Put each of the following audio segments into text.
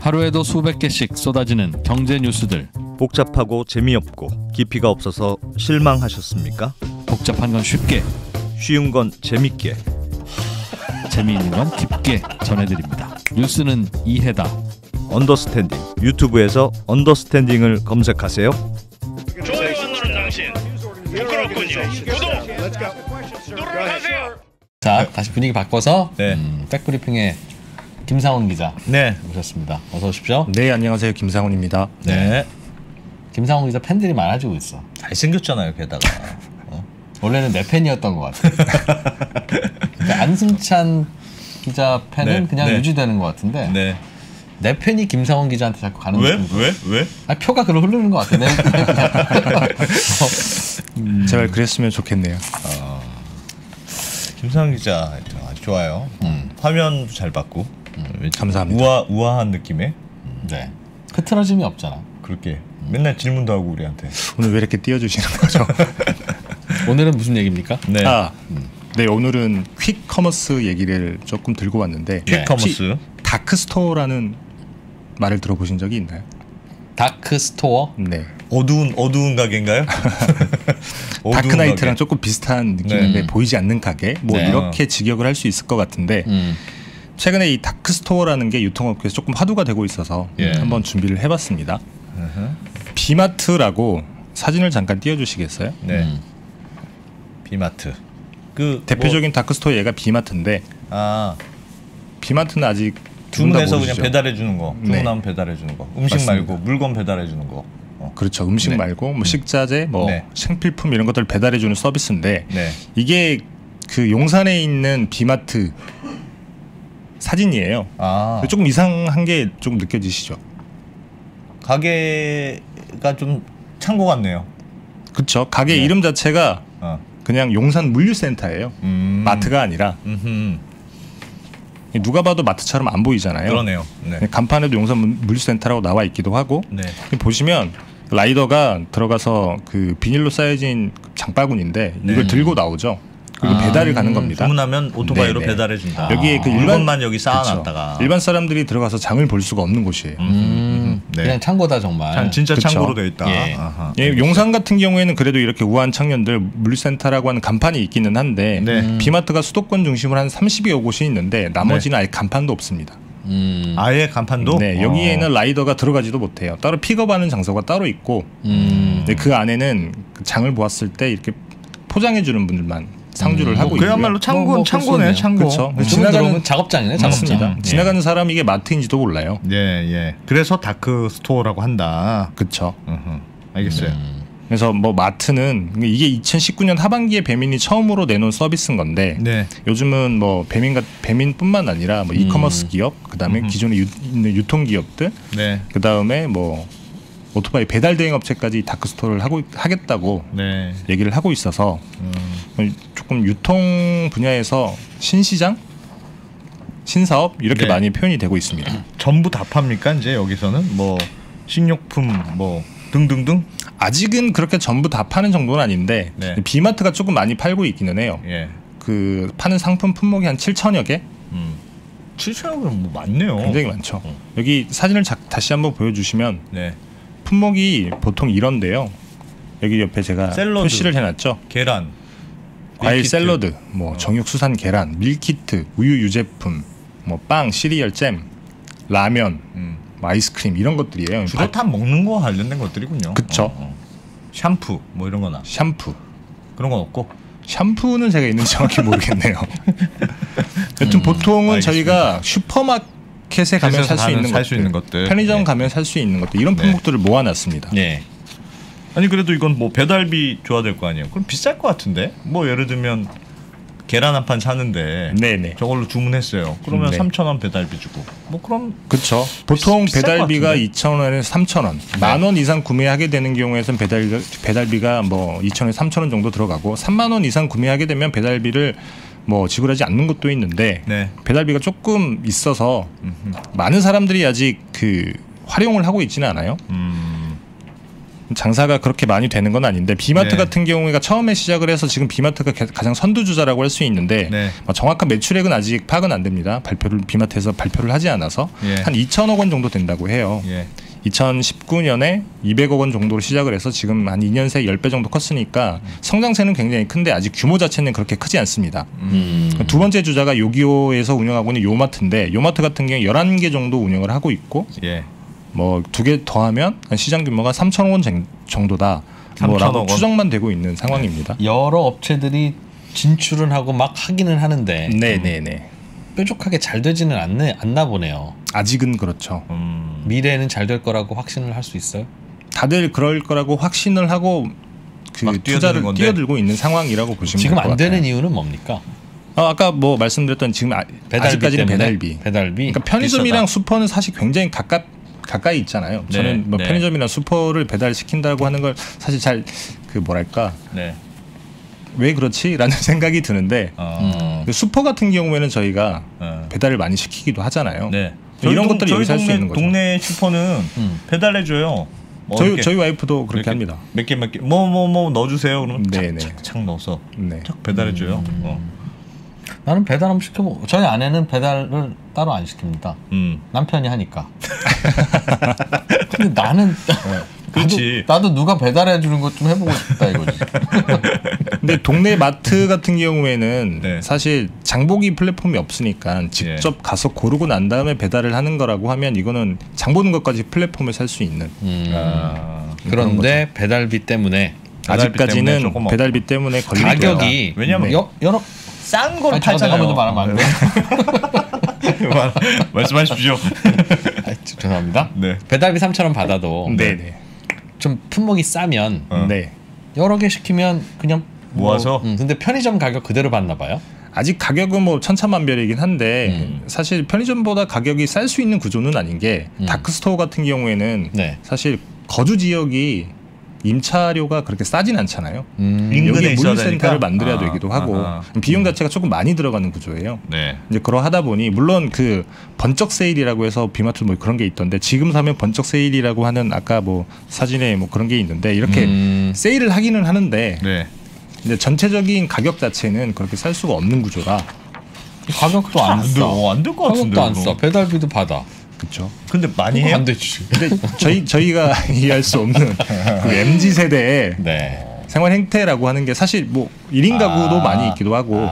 하루에도 수백 개씩 쏟아지는 경제 뉴스들. 복잡하고 재미없고 깊이가 없어서 실망하셨습니까? 복잡한 건 쉽게, 쉬운 건 재밌게, 재미있는 건 깊게 전해드립니다. 뉴스는 이해다. 언더스탠딩. 유튜브에서 언더스탠딩을 검색하세요. 좋아요 안 누른 당신 부끄럽군요. 구독 누르세요. 자, 다시 분위기 바꿔서 네. 백브리핑의 김상훈 기자 네. 모셨습니다. 어서 오십시오. 네, 안녕하세요. 김상훈입니다. 네. 김상훈 기자 팬들이 많아지고 있어. 잘생겼잖아요, 게다가. 원래는 내 팬이었던 것 같아. 그러니까 안승찬 기자 팬은 네, 그냥 네. 유지되는 것 같은데 네. 내 팬이 김상훈 기자한테 자꾸 가는 왜? 느낌이 왜? 들어요. 왜? 아니, 표가 그로 흐르는 것 같아. 제발 그랬으면 좋겠네요. 김상훈 기자 아주 좋아요. 화면도 잘 받고. 감사합니다. 우아한 느낌의 네. 흐트러짐이 없잖아. 그렇게 맨날 질문도 하고 우리한테. 오늘 왜 이렇게 띄워주시는 거죠? 오늘은 무슨 얘기입니까? 네. 네, 오늘은 퀵커머스 얘기를 조금 들고 왔는데 네. 퀵커머스. 다크스토어라는 말을 들어보신 적이 있나요? 다크 스토어? 네. 어두운 가게인가요? 어두운 다크나이트랑 가게. 조금 비슷한 느낌인데 네. 보이지 않는 가게 뭐 네. 이렇게 직역을 할 수 있을 것 같은데 최근에 이 다크스토어라는 게 유통업계에서 조금 화두가 되고 있어서 예. 한번 준비를 해봤습니다. 비마트라고 사진을 잠깐 띄워주시겠어요? 네. 비마트. 그 대표적인 다크스토어 얘가 비마트인데 비마트는 아직 주문해서 모르시죠? 그냥 배달해 주는 거. 네. 주문하면 배달해 주는 거. 음식 맞습니다. 말고 물건 배달해 주는 거. 그렇죠. 음식 네. 말고 뭐 식자재, 뭐 네. 생필품 이런 것들 배달해 주는 서비스인데 네. 이게 그 용산에 있는 비마트 사진이에요. 조금 이상한 게 좀 느껴지시죠? 가게가 좀 창고 같네요. 그렇죠. 가게 네. 이름 자체가 그냥 용산 물류센터예요. 마트가 아니라. 누가 봐도 마트처럼 안 보이잖아요. 그러네요. 네. 간판에도 용산 물류센터라고 나와 있기도 하고. 네. 보시면 라이더가 들어가서 그 비닐로 쌓여진 장바구니인데 네. 이걸 들고 나오죠. 그리고 배달을 가는 겁니다. 주문하면 오토바이로 네네. 배달해 준다. 여기에 그 물건만 여기 쌓아놨다가. 그쵸. 일반 사람들이 들어가서 장을 볼 수가 없는 곳이에요. 네. 그냥 창고다 정말. 진짜 그쵸. 창고로 되어 있다. 예. 아하. 예, 용산 같은 경우에는 그래도 이렇게 우아한 청년들 물류센터라고 하는 간판이 있기는 한데 네. 비마트가 수도권 중심으로 한 30여 곳이 있는데 나머지는 아예 간판도 없습니다. 아예 간판도? 네, 여기에는 라이더가 들어가지도 못해요. 따로 픽업하는 장소가 따로 있고 네, 그 안에는 장을 보았을 때 이렇게 포장해 주는 분들만 상주를 하고 있고요. 그야말로 창고는 창고네, 그렇네요. 창고. 그렇죠. 지나가는 작업장이네. 맞습니다. 작업장. 지나가는 사람이 이게 마트인지도 몰라요. 예, 예. 그래서 다크 스토어라고 한다. 그렇죠. 알겠어요. 그래서 뭐 마트는 이게 2019년 하반기에 배민이 처음으로 내놓은 서비스인 건데 네. 요즘은 뭐 배민뿐만 아니라 뭐 이커머스 기업, 그다음에 기존에 있는 유통 기업들, 네. 그다음에 뭐 오토바이 배달 대행 업체까지 다크스토어를 하겠다고 네. 얘기를 하고 있어서 조금 유통 분야에서 신시장, 신사업 이렇게 네. 많이 표현이 되고 있습니다. 전부 다 팝니까 이제 여기서는 뭐 식료품 뭐 등등등. 아직은 그렇게 전부 다 파는 정도는 아닌데 네. 비마트가 조금 많이 팔고 있기는 해요. 예. 그 파는 상품 품목이 한 7천여 개? 7,000원은 뭐 많네요. 굉장히 많죠. 여기 사진을 다시 한번 보여주시면 네. 품목이 보통 이런데요. 여기 옆에 제가 샐러드. 표시를 해놨죠. 계란, 과일 밀키트. 샐러드, 뭐 정육 수산 계란, 밀키트, 우유 유제품, 뭐 빵, 시리얼, 잼, 라면, 뭐 아이스크림 이런 것들이에요. 주로 다 먹는 거 관련된 것들이군요. 그쵸. 샴푸 뭐 이런 거나 샴푸. 그런 건 없고. 샴푸는 제가 있는지 정확히 모르겠네요. 여튼 보통은 알겠습니다. 저희가 슈퍼마켓에 가면 살 수 있는 것들, 편의점 네. 가면 살 수 있는 것들 이런 네. 품목들을 모아놨습니다. 네. 아니 그래도 이건 뭐 배달비 줘야 될 거 아니에요. 그럼 비쌀 것 같은데. 뭐 예를 들면 계란 한 판 사는데 네네. 저걸로 주문했어요. 그러면 네. 3,000원 배달비 주고. 뭐 그럼 그렇죠. 보통 비쌀 배달비가 것 같은데? 2,000원에서 3,000원, 10,000원 이상 구매하게 되는 경우에는 배달비가 뭐 2,000원에서 3,000원 정도 들어가고 30,000원 이상 구매하게 되면 배달비를 뭐 지불하지 않는 것도 있는데 네. 배달비가 조금 있어서 많은 사람들이 아직 그 활용을 하고 있지는 않아요. 장사가 그렇게 많이 되는 건 아닌데 비마트 네. 같은 경우가 처음에 시작을 해서 지금 비마트가 가장 선두주자라고 할 수 있는데 네. 정확한 매출액은 아직 파악은 안 됩니다. 비마트에서 발표를 하지 않아서 예. 한 2천억 원 정도 된다고 해요. 예. 2019년에 200억 원 정도로 시작을 해서 지금 한 2년 새에 10배 정도 컸으니까 성장세는 굉장히 큰데 아직 규모 자체는 그렇게 크지 않습니다. 두 번째 주자가 요기요에서 운영하고 있는 요마트인데 요마트 같은 경우에 11개 정도 운영을 하고 있고 예. 뭐 2개 더하면 시장 규모가 3천억 원 정도다. 3천억 라고 원. 추정만 되고 있는 상황입니다. 여러 업체들이 진출은 하고 막 하기는 하는데 네네네. 뾰족하게 잘 되지는 않나 보네요. 아직은 그렇죠. 미래에는 잘 될 거라고 확신을 할 수 있어요? 다들 그럴 거라고 확신을 하고 그 막 투자를 건데. 뛰어들고 있는 상황이라고 보시면 지금 될 것 안 되는 같아요. 이유는 뭡니까? 아까 뭐 말씀드렸던 지금 아직까지는 배달비. 그러니까 편의점이랑 비싸다. 슈퍼는 사실 굉장히 가까이 있잖아요. 네, 저는 뭐 네. 편의점이나 슈퍼를 배달시킨다고 하는 걸 사실 잘 그 뭐랄까 네. 왜 그렇지라는 생각이 드는데 그 슈퍼 같은 경우에는 저희가 배달을 많이 시키기도 하잖아요. 네. 이런 것들이 여기서 할 수 있는 거죠. 동네 슈퍼는 배달해줘요. 뭐 이렇게 저희 와이프도 그렇게 이렇게 합니다. 몇 개 뭐 넣어주세요. 그러면 네네. 착착 넣어서 네. 착 배달해줘요. 나는 배달 한번 시켜보고 저희 아내는 배달을 따로 안 시킵니다. 남편이 하니까. 근데 나는 그렇지. 나도 누가 배달해 주는 것 좀 해보고 싶다 이거지. 근데 동네 마트 같은 경우에는 네. 사실 장보기 플랫폼이 없으니까 직접 가서 고르고 난 다음에 배달을 하는 거라고 하면 이거는 장 보는 것까지 플랫폼을 살 수 있는 그런데 배달비 때문에 아직까지는 조금 배달비 때문에 걸리는 가격이 왜냐면 여러 싼 걸 잠깐 팔잖아요. 먼저 말하면 안 돼. 말씀하십시오. 죄송합니다. 네. 배달비 3,000원 받아도 네네. 좀 품목이 싸면 네. 여러 개 시키면 그냥 모아서? 근데 편의점 가격 그대로 받나 봐요. 아직 가격은 뭐 천차만별이긴 한데 사실 편의점보다 가격이 쌀 수 있는 구조는 아닌 게 다크스토어 같은 경우에는 네. 사실 거주 지역이 임차료가 그렇게 싸진 않잖아요. 인근에 여기 있어야 물류센터를 되니까? 만들어야 되기도 하고 비용 자체가 조금 많이 들어가는 구조예요. 네. 이제 그러하다 보니 물론 그 번쩍 세일이라고 해서 비마트 뭐 그런 게 있던데 지금 사면 번쩍 세일이라고 하는 아까 뭐 사진에 뭐 그런 게 있는데 이렇게 세일을 하기는 하는데 네. 근데 전체적인 가격 자체는 그렇게 살 수가 없는 구조라. 가격도 안 싸. 안 될 것 같은데. 가격도 안 싸. 배달비도 받아. 그렇죠. 근데 많이 그거 해요? 안 되지. 근데 저희가 이해할 수 없는 그 MZ 세대의 네. 생활 행태라고 하는 게 사실 뭐 1인 가구도 많이 있기도 하고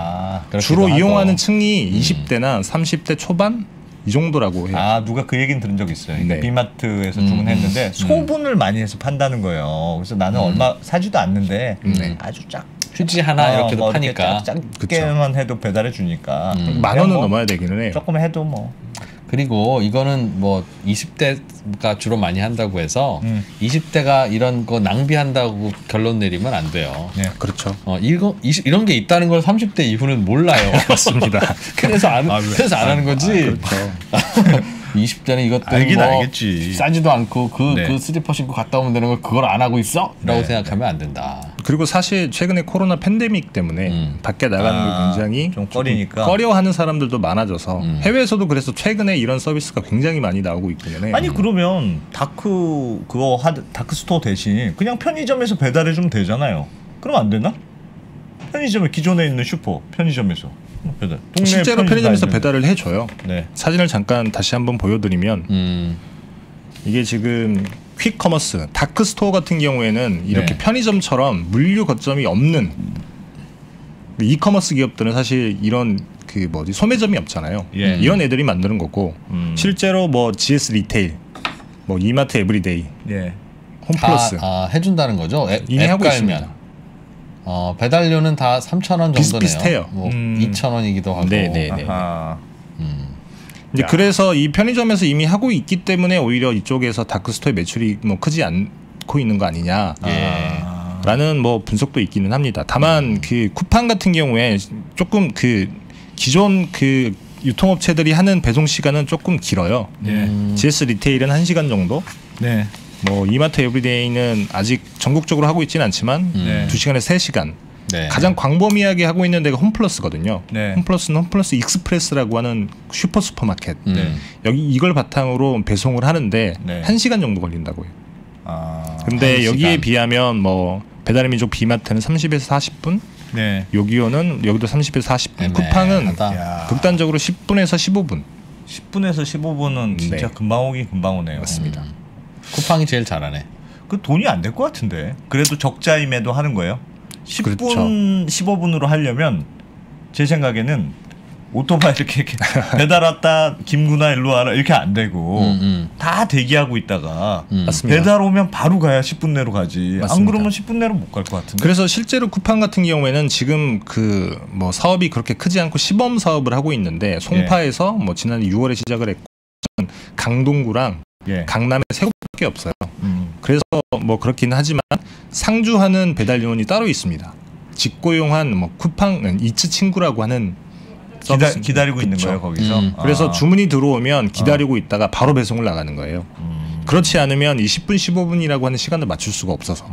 주로 그렇기도 이용하는 하고. 층이 20대나 30대 초반 이 정도라고 해요. 누가 그 얘기는 들은 적 있어요. 그러니까 네. 비마트에서 주문했는데 소분을 많이 해서 판다는 거예요. 그래서 나는 얼마 사지도 않는데 아주 휴지 하나 이렇게도 뭐 파니까. 이렇게 작게만 해도 배달해 주니까 10,000원은 넘어야 되기는 해요. 조금 해도 뭐 그리고 이거는 뭐 20대가 주로 많이 한다고 해서 20대가 이런 거 낭비한다고 결론 내리면 안 돼요. 네. 그렇죠. 이런 게 있다는 걸 30대 이후는 몰라요. 맞습니다. 그래서 안 하는 거지. 그렇죠. 20대는 이것들 알긴 뭐 알겠지. 싸지도 않고 그 네. 슬리퍼 신고 갔다 오면 되는 걸 그걸 안 하고 있어? 라고 네. 생각하면 안 된다. 그리고 사실 최근에 코로나 팬데믹 때문에 밖에 나가는 걸 굉장히 좀 꺼리니까. 꺼려하는 사람들도 많아져서 해외에서도 그래서 최근에 이런 서비스가 굉장히 많이 나오고 있기는 해요. 아니 그러면 다크 스토어 대신 그냥 편의점에서 배달해 주면 되잖아요. 그럼 안 되나? 편의점에 기존에 있는 슈퍼 편의점에서 배달. 동네 실제로 편의점에서 다니는- 배달을 해줘요. 네. 사진을 잠깐 다시 한번 보여드리면 이게 지금 퀵커머스, 다크스토어 같은 경우에는 이렇게 네. 편의점처럼 물류 거점이 없는 이커머스 기업들은 사실 이런 그 소매점이 없잖아요. 예. 이런 애들이 만드는 거고 실제로 뭐 GS 리테일, 뭐 이마트 에브리데이, 예. 홈플러스 해준다는 거죠. 이미 앱 하고 깔면. 있습니다. 배달료는 다 3,000원 정도네요. 비슷비슷해요. 뭐 2,000원이기도 하고. 네네네. 아하. 이제 야. 그래서 이 편의점에서 이미 하고 있기 때문에 오히려 이쪽에서 다크스토어의 매출이 뭐 크지 않고 있는 거 아니냐. 라는 뭐 분석도 있기는 합니다. 다만 그 쿠팡 같은 경우에 조금 그 기존 그 유통업체들이 하는 배송 시간은 조금 길어요. GS 리테일은 1시간 정도. 네. 뭐 이마트 에브리데이는 아직 전국적으로 하고 있지는 않지만 네. 2시간에 3시간. 네. 가장 광범위하게 하고 있는 데가 홈플러스거든요. 네. 홈플러스는 홈플러스 익스프레스라고 하는 슈퍼마켓. 네. 여기 이걸 바탕으로 배송을 하는데 네. 1시간 정도 걸린다고요. 근데 1시간. 여기에 비하면 뭐 배달의 민족 비마트는 30에서 40분, 네. 요기요는 여기도 30에서 40분. 애매하다. 쿠팡은 야. 극단적으로 10분에서 15분. 10분에서 15분은 진짜 네. 금방 오긴 금방 오네요. 맞습니다. 쿠팡이 제일 잘하네. 그 돈이 안 될 것 같은데. 그래도 적자임에도 하는 거예요. 10분, 그렇죠. 15분으로 하려면 제 생각에는 오토바이 이렇게 배달 왔다 김구나 일로 와라 이렇게 안 되고 다 대기하고 있다가 맞습니다. 배달 오면 바로 가야 10분 내로 가지. 안 맞습니다. 그러면 10분 내로 못 갈 것 같은데. 그래서 실제로 쿠팡 같은 경우에는 지금 그 뭐 사업이 그렇게 크지 않고 시범 사업을 하고 있는데 송파에서 뭐 지난 6월에 시작을 했고 강동구랑 예. 강남에 세 곳밖에 없어요. 그래서 뭐 그렇긴 하지만 상주하는 배달 요원이 따로 있습니다. 직고용한 뭐 쿠팡 이츠 친구라고 하는 기다리고 있는 그쵸. 거예요 거기서. 그래서 주문이 들어오면 기다리고 있다가 바로 배송을 나가는 거예요. 그렇지 않으면 이 10분 15분이라고 하는 시간을 맞출 수가 없어서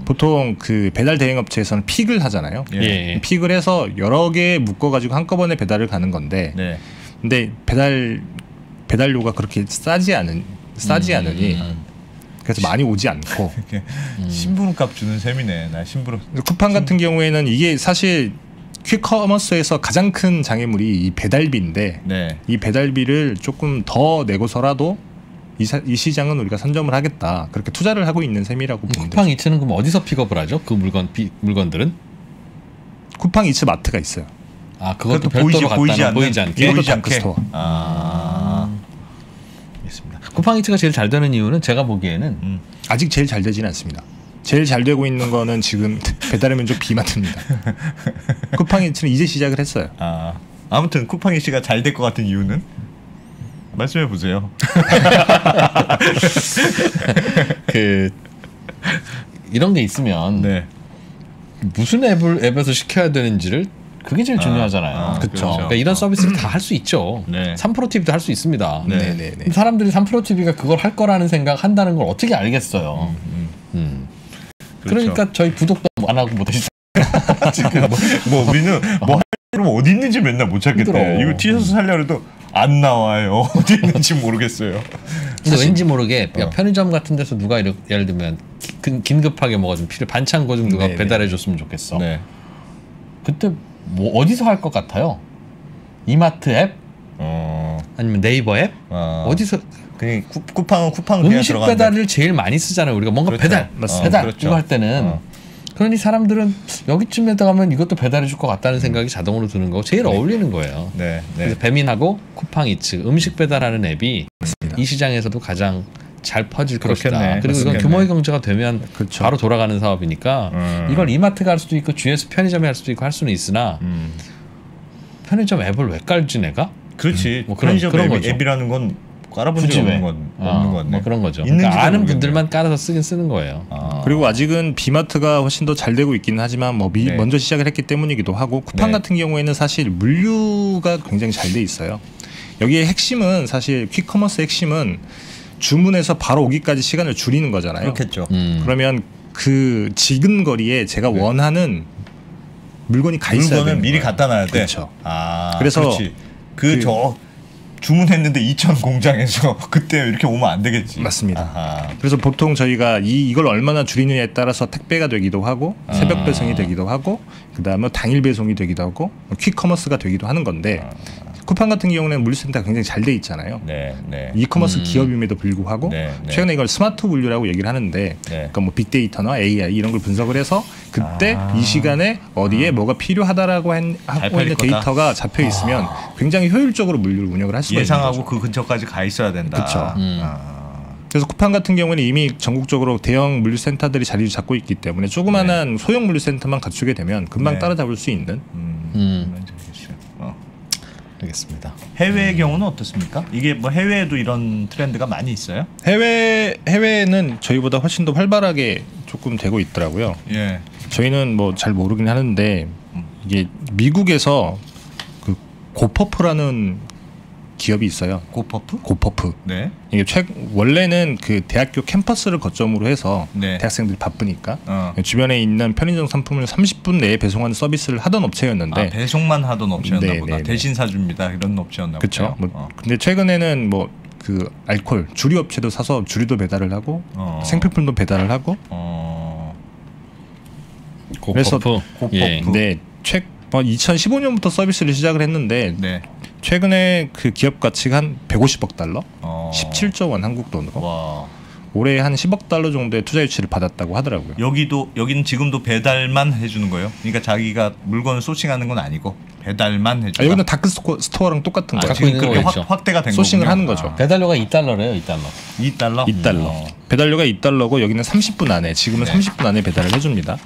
보통 그 배달 대행업체에서는 픽을 하잖아요. 예. 픽을 해서 여러 개 묶어가지고 한꺼번에 배달을 가는 건데 네. 근데 배달료가 그렇게 싸지 않으니 그래서 많이 오지 않고 이렇게 심부름값 주는 셈이네. 나 심부름. 쿠팡 같은 경우에는 이게 사실 퀵커머스에서 가장 큰 장애물이 이 배달비인데 네. 이 배달비를 조금 더 내고서라도 이 시장은 우리가 선점을 하겠다 그렇게 투자를 하고 있는 셈이라고 보면 쿠팡 되죠. 이츠는 그럼 어디서 픽업을 하죠? 그 물건들은? 쿠팡 이츠 마트가 있어요. 아 그것도 그것도 별도로 갖다는 보이지 않게. 이것도 보이지 않게. 다크스토어. 알겠습니다. 쿠팡 이츠가 제일 잘 되는 이유는 제가 보기에는 아직 제일 잘 되지는 않습니다. 제일 잘 되고 있는 거는 지금 배달의 민족 비마트입니다. 쿠팡 이츠는 이제 시작을 했어요. 아무튼 쿠팡이 씨가 잘 될 것 같은 이유는 말씀해 보세요. 그 이런 게 있으면 네. 무슨 앱에서 시켜야 되는지를 그게 제일 중요하잖아요. 그렇죠. 그러니까 이런 서비스를 다 할 수 있죠. 네. 3프로 TV도 할 수 있습니다. 네. 네네네. 사람들이 3프로 TV가 그걸 할 거라는 생각 한다는 걸 어떻게 알겠어요. 그렇죠. 그러니까 저희 구독도 안 하고 못 하시죠. 지금 뭐 우리는 뭐 하려면 어디 있는지 맨날 못 찾겠대. 힘들어. 이거 티셔츠 살려고 해도 안 나와요. 어디 있는지 모르겠어요. 근데 왠지 모르게 편의점 같은 데서 누가 예를 들면 긴급하게 뭐가 좀 필요 반찬 거 좀 누가 네네. 배달해 줬으면 좋겠어. 네. 그때 뭐 어디서 할 것 같아요? 이마트 앱? 아니면 네이버 앱? 어디서 그냥 쿠팡은 쿠팡 그냥 음식 들어가는데. 배달을 제일 많이 쓰잖아요. 우리가 뭔가 그렇죠. 배달, 맞습니다. 배달 그렇죠. 이거 할 때는 그러니 사람들은 여기쯤에 가면 이것도 배달해 줄 것 같다는 생각이 자동으로 드는 거고 제일 어울리는 거예요. 네. 그래서 배민하고 쿠팡이츠 음식 배달하는 앱이 이 시장에서도 가장 잘 퍼질 그렇겠네. 것이다. 그리고 이건 그렇겠네. 규모의 경제가 되면 그렇죠. 바로 돌아가는 사업이니까 이걸 이마트가 할 수도 있고 GS 편의점이 할 수도 있고 할 수는 있으나 편의점 앱을 왜 깔지 내가? 그렇지. 뭐 그런 편의점 거죠. 앱이라는 건 깔아본 굳이 적이 왜? 없는 건 같네. 뭐 그런 거죠. 있는지도 그러니까 아는 모르겠네. 분들만 깔아서 쓰긴 쓰는 거예요. 그리고 아직은 비마트가 훨씬 더 잘 되고 있기는 하지만 뭐 네. 먼저 시작을 했기 때문이기도 하고 쿠팡 네. 같은 경우에는 사실 물류가 굉장히 잘 돼 있어요. 여기에 핵심은 사실 퀵커머스 핵심은 주문해서 바로 오기까지 시간을 줄이는 거잖아요. 그렇겠죠. 그러면 그 지근 거리에 제가 원하는 물건이 가 있어야 물건은 되는 미리 거예요. 갖다 놔야 돼. 그렇죠. 그래서 그래서 그렇지. 저 주문했는데 2천 공장에서 그때 이렇게 오면 안 되겠지. 맞습니다. 아하. 그래서 보통 저희가 이걸 얼마나 줄이느냐에 따라서 택배가 되기도 하고 새벽 배송이 되기도 하고 그다음에 당일 배송이 되기도 하고 퀵커머스가 되기도 하는 건데 쿠팡 같은 경우는 물류센터가 굉장히 잘 돼 있잖아요. 네. 이커머스 기업임에도 불구하고 네. 최근에 이걸 스마트 물류라고 얘기를 하는데 그러니까 뭐 빅데이터나 AI 이런 걸 분석을 해서 그때 이 시간에 어디에 뭐가 필요하다라고 하고 팔릴 있는 거다. 데이터가 잡혀 있으면 굉장히 효율적으로 물류를 운영을 할 수가 있는 예상하고 거죠. 그 근처까지 가 있어야 된다. 그쵸. 그래서 쿠팡 같은 경우는 이미 전국적으로 대형 물류센터들이 자리를 잡고 있기 때문에 조그마한 소형 물류센터만 갖추게 되면 금방 네. 따라잡을 수 있는 알겠습니다. 해외의 경우는 어떻습니까? 이게 뭐 해외에도 이런 트렌드가 많이 있어요? 해외는 저희보다 훨씬 더 활발하게 조금 되고 있더라고요. 예. 저희는 뭐 잘 모르긴 하는데 이게 미국에서 그 고퍼프라는 기업이 있어요. 고퍼프? 고퍼프. 네. 이게 원래는 그 대학교 캠퍼스를 거점으로 해서 네. 대학생들이 바쁘니까 주변에 있는 편의점 상품을 30분 내에 배송하는 서비스를 하던 업체였는데 배송만 하던 업체였나 네, 보다. 네, 대신 사줍니다. 이런 업체였나 보다. 그렇죠. 뭐 근데 최근에는 뭐 그 알코올 주류 업체도 사서 주류도 배달을 하고 생필품도 배달을 하고. 그래서 예. 네, 2015년부터 서비스를 시작을 했는데 네. 최근에 그 기업 가치가 한 150억 달러, 17조 원 한국 돈으로. 와. 올해 한 10억 달러 정도의 투자 유치를 받았다고 하더라고요. 여기는 지금도 배달만 해주는 거예요? 그러니까 자기가 물건을 소싱하는 건 아니고 배달만 해주는. 여기는 다크 스토어랑 똑같은 거예요. 갖고 있는 그렇게 거겠죠. 확대가 된 소싱을 거군요. 하는 거죠. 배달료가 2달러래요, 2달러. 2달러? 2달러. 배달료가 2달러고 여기는 30분 안에 지금은 30분 안에 배달을 해줍니다.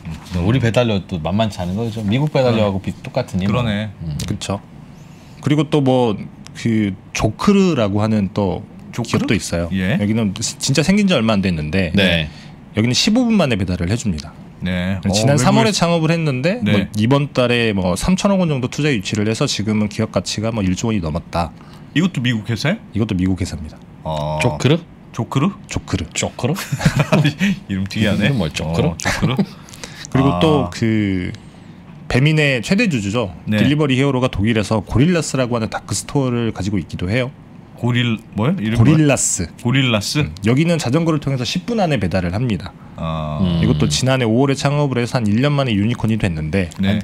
우리 배달료도 만만치 않은 거죠. 미국 배달료하고 똑같으니. 그러네. 그렇죠. 그리고 또 뭐 그 조크르라고 하는 또 기업도 있어요. 예. 여기는 진짜 생긴 지 얼마 안 됐는데 네. 여기는 15분 만에 배달을 해줍니다. 네. 지난 3월에 창업을 했는데 네. 뭐 이번 달에 뭐 3천억 원 정도 투자 유치를 해서 지금은 기업 가치가 뭐 1조 원이 넘었다. 이것도 미국 회사예요? 이것도 미국 회사입니다. 조크르? 조크르? 조크르. 조크르? 이름 특이하네. 이름 뭐 조크르? 조크르? 그리고 또 그 배민의 최대 주주죠. 네. 딜리버리 히어로가 독일에서 고릴라스라고 하는 다크 스토어를 가지고 있기도 해요. 뭐요? 이름 고릴라스. 고릴라스? 여기는 자전거를 통해서 10분 안에 배달을 합니다. 이것도 지난해 5월에 창업을 해서 한 1년 만에 유니콘이 됐는데 네.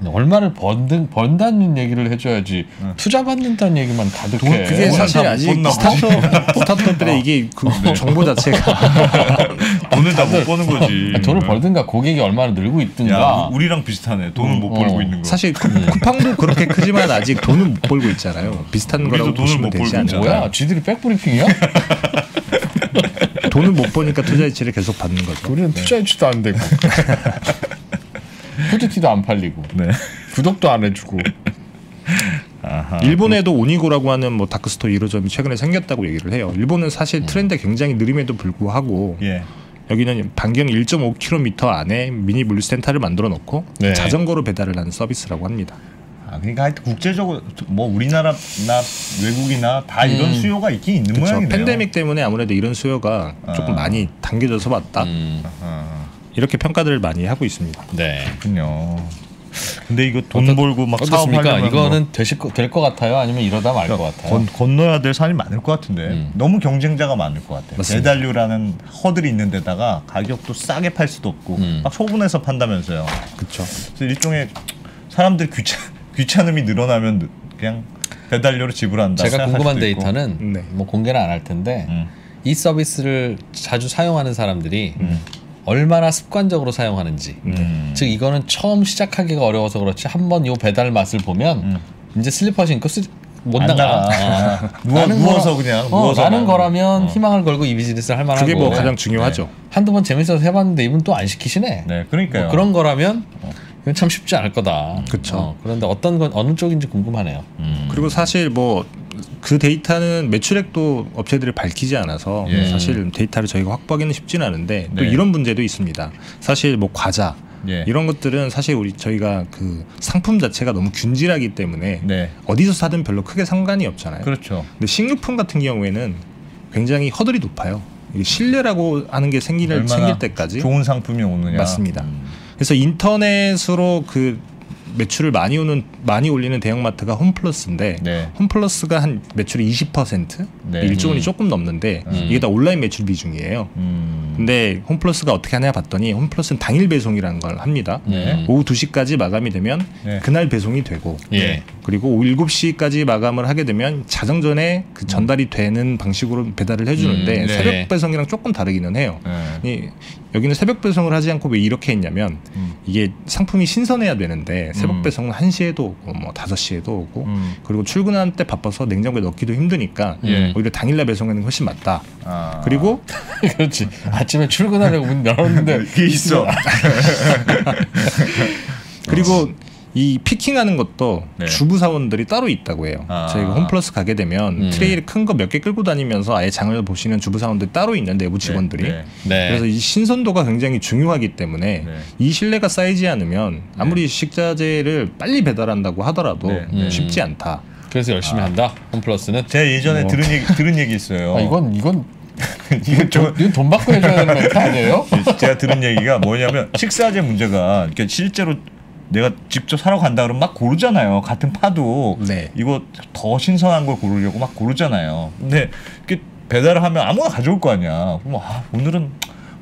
얼마를 번다는 얘기를 해줘야지 투자 받는다는 얘기만 가득해. 그게 사실 다 아직 못 스타트업들의 이게 그 정보 자체가 돈을 다 못 버는 거지. 돈을 벌든가 고객이 얼마나 늘고 있든가. 야, 우리랑 비슷하네. 돈을 못 벌고 있는 거. 사실 쿠팡도 그렇게 크지만 아직 돈을 못 벌고 있잖아요. 비슷한 거라고 돈을 보시면 못 되지 벌고 않을까. 뭐야? 쥐들이 백브리핑이야? 돈을 못 버니까 투자 유치를 계속 받는 거죠. 우리는 투자 유치도 안 되고 후드티도 안 팔리고 네. 구독도 안 해주고. 아하. 일본에도 오니고라고 하는 뭐 다크스토어 1호점이 최근에 생겼다고 얘기를 해요. 일본은 사실 트렌드 굉장히 느림에도 불구하고 예. 여기는 반경 1.5km 안에 미니 물류센터를 만들어 놓고 네. 자전거로 배달을 하는 서비스라고 합니다. 그러니까 하여튼 국제적으로 뭐 우리나라나 외국이나 다 이런 수요가 있긴 있는 그렇죠. 모양이네요. 팬데믹 때문에 아무래도 이런 수요가 조금 많이 당겨져서 왔다. 이렇게 평가들을 많이 하고 있습니다. 네. 그렇군요. 근데 이거 돈 벌고 막 어떻습니까? 사업하려면 이거는 될 것 같아요? 아니면 이러다 말 것 같아요? 건너야 될 산이 많을 것 같은데 너무 경쟁자가 많을 것 같아요. 맞습니다. 배달료라는 허들이 있는 데다가 가격도 싸게 팔 수도 없고 막 소분해서 판다면서요. 그렇죠. 그래서 일종의 사람들 귀찮음이 늘어나면 그냥 배달료로 지불한다. 제가 생각할 궁금한 수도 있고. 데이터는 네. 뭐 공개는 안 할 텐데 이 서비스를 자주 사용하는 사람들이 얼마나 습관적으로 사용하는지. 즉 이거는 처음 시작하기가 어려워서 그렇지 한번 요 배달 맛을 보면 이제 슬리퍼 신고 못 안 나가. 누워서 그냥 누워서 라는 거라면 희망을 걸고 이 비즈니스를 할 만하고. 그게 뭐 가장 중요하죠. 한두 번 재밌어서 해봤는데 이분 또 안 시키시네. 네, 그러니까요. 뭐 그런 거라면 이건 참 쉽지 않을 거다. 그쵸. 그런데 어떤 건 어느 쪽인지 궁금하네요. 그리고 사실 뭐 그 데이터는 매출액도 업체들이 밝히지 않아서 예. 사실 데이터를 저희가 확보하기는 쉽지는 않은데 또 네. 이런 문제도 있습니다. 사실 뭐 과자 예. 이런 것들은 사실 저희가 그 상품 자체가 너무 균질하기 때문에 네. 어디서 사든 별로 크게 상관이 없잖아요. 그렇죠. 근데 식료품 같은 경우에는 굉장히 허들이 높아요. 이게 신뢰라고 하는 게 생길 때까지 좋은 상품이 오느냐. 맞습니다. 그래서 인터넷으로 그 매출을 많이 올리는 대형마트가 홈플러스인데 네. 홈플러스가 한 매출이 20%? 네. 1조 원이 조금 넘는데 이게 다 온라인 매출 비중이에요. 근데 홈플러스가 어떻게 하냐 봤더니 홈플러스는 당일 배송이라는 걸 합니다. 네. 오후 2시까지 마감이 되면 네. 그날 배송이 되고 예. 그리고 오후 7시까지 마감을 하게 되면 자정전에 그 전달이 되는 방식으로 배달을 해주는데 네. 새벽 배송이랑 조금 다르기는 해요. 네. 여기는 새벽 배송을 하지 않고 왜 이렇게 했냐면 이게 상품이 신선해야 되는데 새벽 배송은 1시에도 오고 뭐 5시에도 오고 그리고 출근하는 때 바빠서 냉장고에 넣기도 힘드니까 예. 오히려 당일날 배송하는 게 훨씬 맞다. 아. 그리고 그렇지. 아침에 출근하려고 문 열었는데 그게 있어. 그리고 이 피킹하는 것도 네. 주부 사원들이 따로 있다고 해요. 아. 저희가 홈플러스 가게 되면 트레이를 큰 거 몇 개 끌고 다니면서 아예 장을 보시는 주부 사원들이 따로 있는 내부 직원들이. 네. 네. 그래서 이 신선도가 굉장히 중요하기 때문에 네. 이 신뢰가 쌓이지 않으면 아무리 식자재를 빨리 배달한다고 하더라도 네. 쉽지 않다. 그래서 열심히 한다. 홈플러스는. 제가 예전에 들은 얘기 있어요. 이건 이건 돈 받고 해줘야 되는 멘트 아니에요? 제가 들은 얘기가 뭐냐면 식사제 문제가 그러니까 실제로 내가 직접 사러 간다 그러면 막 고르잖아요. 같은 파도 네. 이거 더 신선한 걸 고르려고 막 고르잖아요. 근데 이렇게 배달을 하면 아무나 가져올 거 아니야. 그럼 오늘은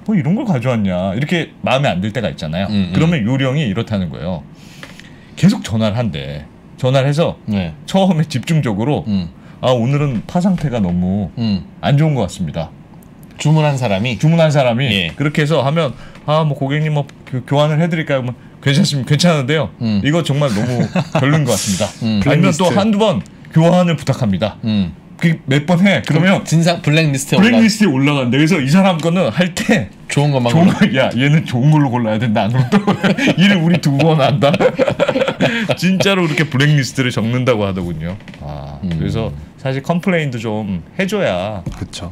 이런 걸 가져왔냐 이렇게 마음에 안 들 때가 있잖아요. 그러면 요령이 이렇다는 거예요. 계속 전화를 한대. 전화를 해서 네. 처음에 집중적으로 오늘은 파 상태가 너무 안 좋은 것 같습니다. 주문한 사람이 예. 그렇게 해서 하면 뭐 고객님 뭐 교환을 해드릴까요? 그러면 괜찮은데요. 이거 정말 너무 별로인 것 같습니다. 아니면 또 한두 번 교환을 부탁합니다. 몇 번 해. 그러면 진상 블랙리스트에 올라간다. 그래서 이 사람 거는 할 때 좋은 것만 야 얘는 좋은 걸로 골라야 된다. 안 그러면 또 일을 우리 두고 번 한다. 진짜로 그렇게 블랙리스트를 적는다고 하더군요. 그래서 사실 컴플레인도 좀 해줘야 그렇죠.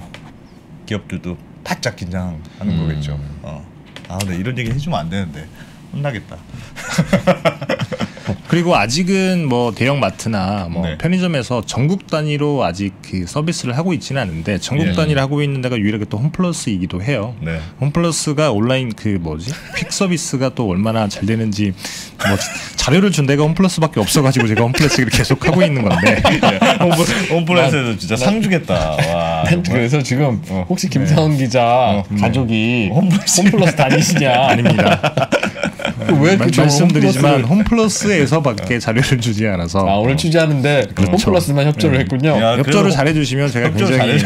기업들도 바짝 긴장하는 거겠죠. 근데 이런 얘기 해주면 안 되는데 혼나겠다. 그리고 아직은 뭐 대형 마트나 뭐 네. 편의점에서 전국 단위로 아직 그 서비스를 하고 있지는 않은데 전국 단위로 하고 있는 데가 유일하게 또 홈플러스이기도 해요. 네. 홈플러스가 온라인 퀵 서비스가 또 얼마나 잘 되는지 뭐 자료를 준 데가 홈플러스밖에 없어가지고 제가 홈플러스를 계속 하고 있는 건데 홈플러스에서 진짜 상주겠다. 와, 그래서 지금 혹시 김상훈 기자 가족이 홈플러스 다니시냐? 아닙니다. 왜 말씀드리지만 홈플러스에서밖에 자료를 주지 않아서 오늘 취재하는데 홈플러스만 협조를 했군요. 협조를 잘해주시면 제가 굉장히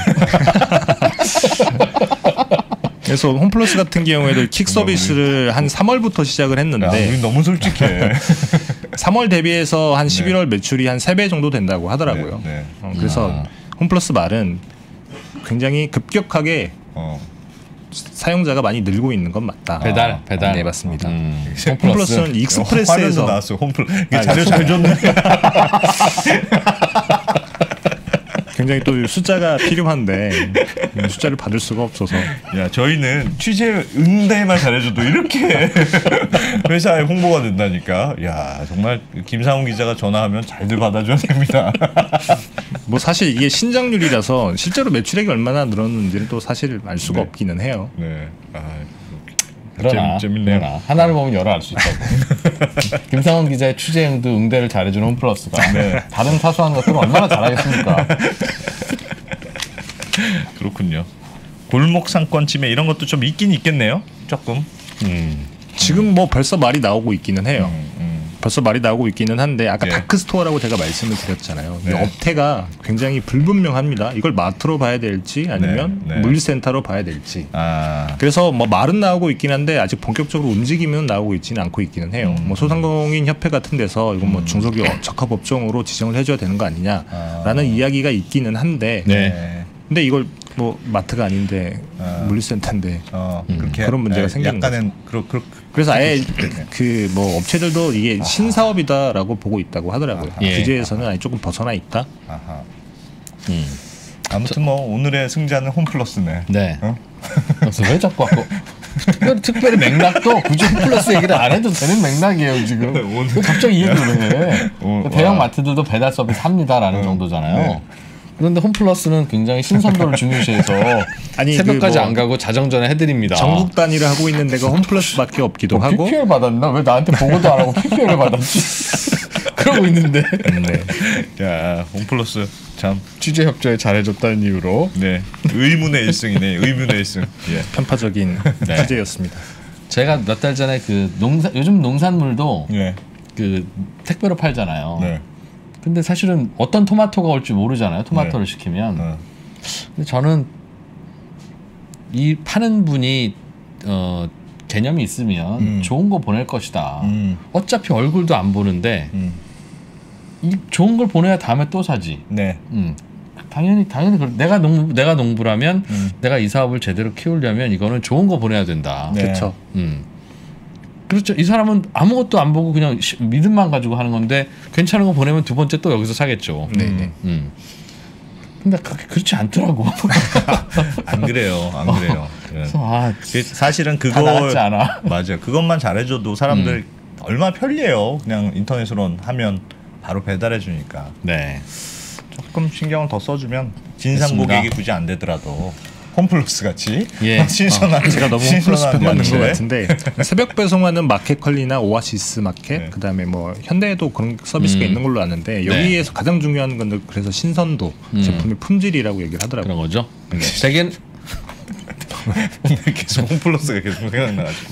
그래서 홈플러스 같은 경우에도 킥 서비스를 한 3월부터 시작을 했는데 우리 너무 솔직해. 3월 대비해서 한 11월 매출이 한 3배 정도 된다고 하더라고요. 그래서 홈플러스 말은 굉장히 급격하게 사용자가 많이 늘고 있는 건 맞다. 배달. 네, 맞습니다. 홈플러스는 익스프레스에서 나왔어. 자료 잘 줬네. 굉장히 또 숫자가 필요한데 숫자를 받을 수가 없어서. 야, 저희는 취재 응대만 잘해줘도 이렇게 회사에 홍보가 된다니까. 야, 정말 김상훈 기자가 전화하면 잘들 받아줘야 됩니다. 뭐 사실 이게 신장률이라서 실제로 매출액이 얼마나 늘었는지를 또 사실 알 수가 없기는 해요. 네. 재밌네요. 하나를 보면 여러 알 수 있다고. 김상훈 기자의 취재응도 응대를 잘해주는 홈플러스가 다른 사소한 것들은 얼마나 잘하겠습니까? 그렇군요. 골목 상권 침해 이런 것도 좀 있긴 있겠네요. 조금. 지금 뭐 벌써 말이 나오고 있기는 해요. 벌써 말이 나오고 있기는 한데 아까 다크스토어라고 제가 말씀을 드렸잖아요. 이 업태가 굉장히 불분명합니다. 이걸 마트로 봐야 될지 아니면 물류센터로 봐야 될지. 그래서 뭐 말은 나오고 있긴 한데 아직 본격적으로 움직이면 나오고 있지는 않고 있기는 해요. 뭐 소상공인 협회 같은 데서 이건 뭐 중소기업 적합업종으로 지정을 해줘야 되는 거 아니냐라는 이야기가 있기는 한데 근데 이걸 뭐 마트가 아닌데 물류센터인데 그런 문제가 생기는 거죠. 그래서 아예 그 뭐 업체들도 이게 신사업이다라고 보고 있다고 하더라고요. 규제에서는 아예 조금 벗어나 있다. 아무튼 뭐 오늘의 승자는 홈플러스네. 네. 그래서 왜 자꾸 특별히 맥락도 굳이 홈플러스 얘기를 안 해도 되는 맥락이에요 지금. 갑자기 이 얘기를 해. 대형 마트들도 배달 서비스 합니다라는 정도잖아요. 그런데 홈플러스는 굉장히 신선도를 중요시해서 새벽까지 안 가고 자정전에 해드립니다. 전국 단위를 하고 있는 데가 홈플러스밖에 없기도 하고. PPL 받았나? 왜 나한테 보고도 안 하고 PPL을 받았지? 그러고 있는데. 야, 홈플러스 참 취재 협조에 잘해줬다는 이유로. 의문의 1승이네. 의문의 1승. 편파적인 취재였습니다. 제가 몇 달 전에 그 요즘 농산물도 그 택배로 팔잖아요. 근데 사실은 어떤 토마토가 올지 모르잖아요. 토마토를 시키면. 근데 저는 이 파는 분이 개념이 있으면 좋은 거 보낼 것이다. 어차피 얼굴도 안 보는데 이 좋은 걸 보내야 다음에 또 사지. 당연히 내가 농부라면 내가 이 사업을 제대로 키우려면 이거는 좋은 거 보내야 된다. 그렇죠. 그렇죠. 이 사람은 아무것도 안 보고 그냥 믿음만 가지고 하는 건데 괜찮은 거 보내면 두 번째 또 여기서 사겠죠. 근데 그렇지 않더라고. 안 그래요. 그래서 사실은 다 나갔지 않아. 맞아요. 그것만 잘해줘도 사람들 얼마나 편리해요. 그냥 인터넷으로 하면 바로 배달해 주니까. 조금 신경을 더 써주면 진상 고객이 굳이 안 되더라도 홈플러스 같이 예. 신선한 제가 너무 홈플러스 편 맞는 것 야채. 같은데 새벽 배송하는 마켓컬리나 오아시스 마켓 네. 그다음에 뭐 현대에도 그런 서비스가 있는 걸로 아는데 여기에서 가장 중요한 건 그래서 신선도 제품의 품질이라고 얘기를 하더라고요. 그런 거죠. 대개는 오늘 계속 홈플러스가 계속 생각나가지고.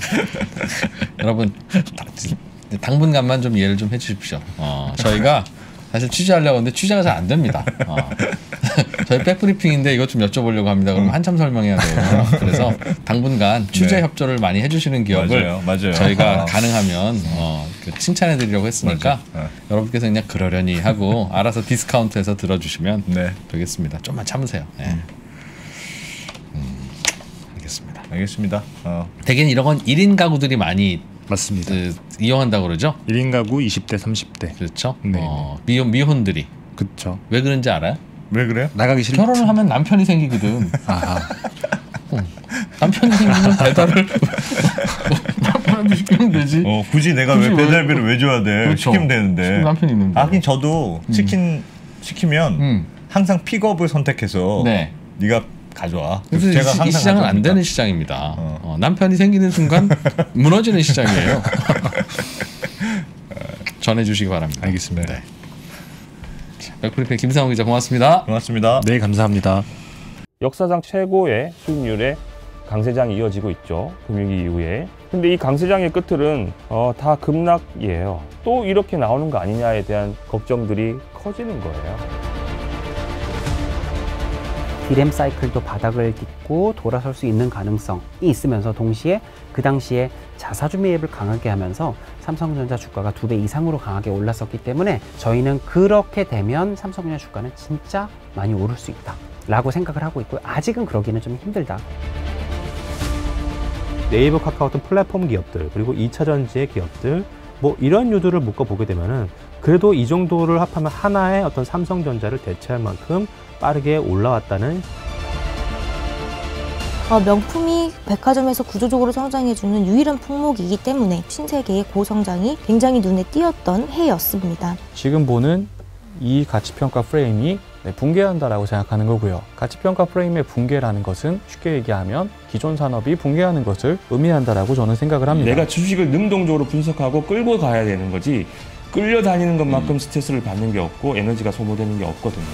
여러분 당분간만 좀 이해를 좀 해주십시오. 저희가 사실 취재하려고 하는데 취재가 잘 안 됩니다. 저희 백브리핑인데 이것 좀 여쭤보려고 합니다. 그럼 한참 설명해야 돼요. 그래서 당분간 취재 네. 협조를 많이 해주시는 기업을 맞아요. 저희가 가능하면 칭찬해드리려고 했으니까 맞아요. 여러분께서 그냥 그러려니 하고 알아서 디스카운트해서 들어주시면 네. 되겠습니다. 좀만 참으세요. 네. 알겠습니다. 알겠습니다. 대개는 이런 건 1인 가구들이 많이 맞습니다. 이용한다고 그러죠? 1인 가구 20대 30대 그렇죠. 네. 미혼들이 그렇죠. 왜 그런지 알아요? 왜 그래요? 나가기 싫 결혼을 하면 남편이 생기거든. 아, 남편이 생기면 배달을 남편한테 시키면 되지. 굳이 내가 굳이 왜 왜- 배달비를 왜 줘야 돼? 그렇죠. 시키면 되는데. 남편이 있는데. 하긴 저도 치킨 시키면 항상 픽업을 선택해서 네. 네가 가져와. 그래서 제가 이 항상 시장은 안 가져오니까. 되는 시장입니다. 남편이 생기는 순간 무너지는 시장이에요. 전해주시기 바랍니다. 알겠습니다. 네. 백프리페 김상훈 기자 고맙습니다. 고맙습니다. 네, 감사합니다. 역사상 최고의 수익률의 강세장이 이어지고 있죠. 금융위기 이후에. 근데 이 강세장의 끝들은 다 급락이에요. 또 이렇게 나오는 거 아니냐에 대한 걱정들이 커지는 거예요. 디램 사이클도 바닥을 딛고 돌아설 수 있는 가능성이 있으면서 동시에 그 당시에 자사주 매입을 강하게 하면서 삼성전자 주가가 2배 이상으로 강하게 올랐었기 때문에 저희는 그렇게 되면 삼성전자 주가는 진짜 많이 오를 수 있다 라고 생각을 하고 있고요. 아직은 그러기는 좀 힘들다. 네이버, 카카오 같은 플랫폼 기업들 그리고 2차전지의 기업들 뭐 이런 유두를 묶어보게 되면은 그래도 이 정도를 합하면 하나의 어떤 삼성전자를 대체할 만큼 빠르게 올라왔다는 명품이 백화점에서 구조적으로 성장해주는 유일한 품목이기 때문에 신세계의 고성장이 굉장히 눈에 띄었던 해였습니다. 지금 보는 이 가치평가 프레임이 붕괴한다라고 생각하는 거고요. 가치평가 프레임의 붕괴라는 것은 쉽게 얘기하면 기존 산업이 붕괴하는 것을 의미한다라고 저는 생각을 합니다. 내가 주식을 능동적으로 분석하고 끌고 가야 되는 거지 끌려다니는 것만큼 스트레스를 받는 게 없고 에너지가 소모되는 게 없거든요.